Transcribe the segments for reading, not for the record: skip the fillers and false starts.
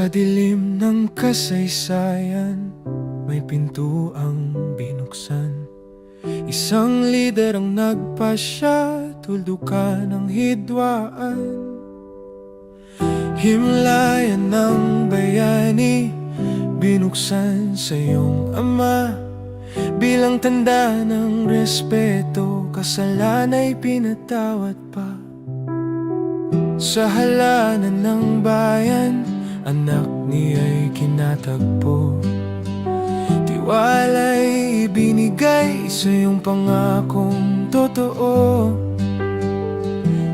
Sa dilim ng kasaysayan, may pintuang binuksan. Isang lider ang nagpasya, tuldukan ng hidwaan. Himlayan ng bayani, binuksan sa iyong ama. Bilang tanda ng respeto, kasalanay pinatawad pa. Sa halanan ng bayan, anak niya'y kinatagpo. Tiwala'y ibinigay sa iyong pangakong totoo.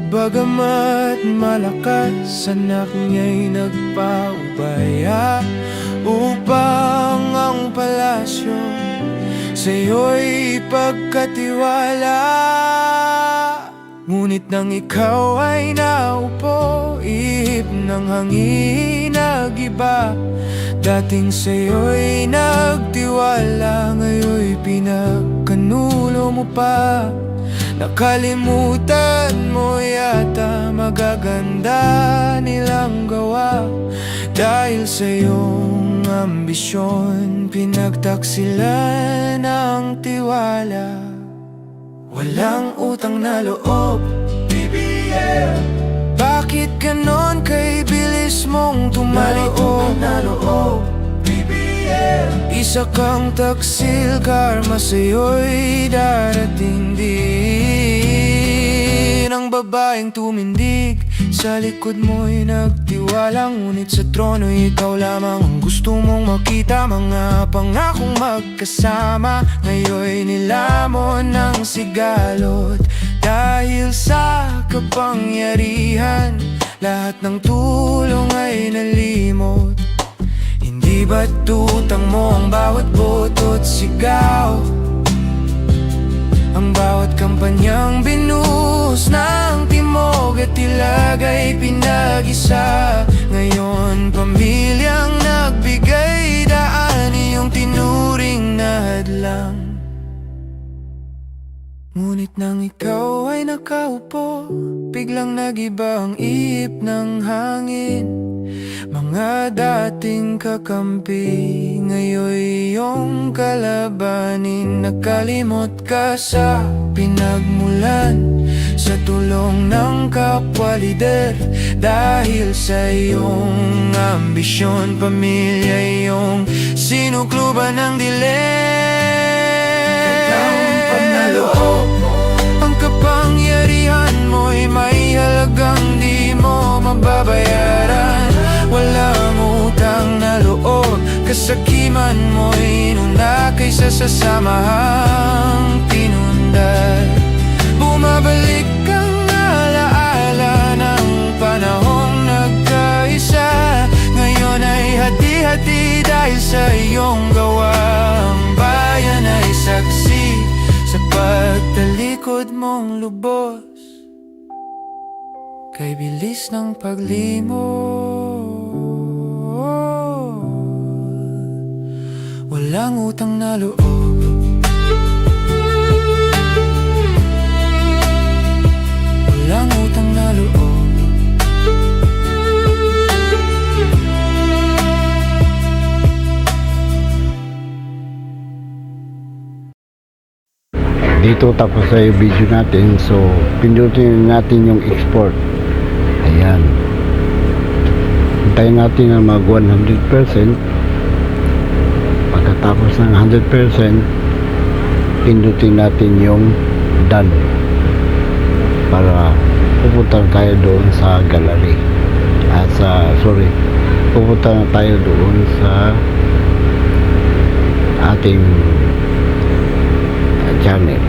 Bagamat malakas, anak niya'y nagpaubaya upang ang palasyo sa iyo'y pagkatiwala. Ngunit nang ikaw ay naupo, ihip ng hangin nag-iba. Dating sa'yo'y nagtiwala, ngayon'y pinagkanulo mo pa. Nakalimutan mo yata magaganda nilang gawa. Dahil sa iyong ambisyon, pinagtaksilan ang tiwala. Walang utang na loob, BBM. Bakit ganon kay bilis mong tumaloob na loob, BBM? Isa kang taksil, karma sa'yo'y darating din. Ang babaeng tumindig, sa likod mo'y nagtiwala. Ngunit sa trono'y ikaw lamang ang gusto mong makita. Mga pangakong magkasama, ngayon'y nilamon ng sigalot. Dahil sa kapangyarihan, lahat ng tulong ay nalimot. Hindi ba't utang mo ang bawat boto't sigaw? Ang bawat kampanyang binuhos ng timog at ilagay pinag-isa. Ngayon pamilyang nagbigay daan, iyong tinuring na hadlang. Ngunit nang ikaw ay nakaupo, biglang nag-iba ang ihip ng hangin. Mga dating kakampi, ngayon iyong kalabanin. Nakalimot ka sa pinagmulan, sa tulong ng kapwa lider. Dahil sa iyong ambisyon, pamilya iyong sinukluban ng dilim. Panaloob, ang kapangyarihan mo'y may halagang di mo mababayaran. Walang utang na loob, kasakiman mo'y inuna kaysa sa samahang pinundan. Bumabalik ang alaala ng panahong nagkaisa. Ngayon ay hati-hati dahil sa iyong gawang. Bayan ay saksi sa pagtalikod mong lubos, kay bilis ng paglimot. Walang utang na loob, walang utang na loob. Dito tapos sa video natin. So pindutin natin yung export. Ayan, hintayin natin na mag 100%. Pagkatapos ng 100%, pindutin natin yung done para pupunta tayo doon sa gallery. Pupunta na tayo doon sa ating channel.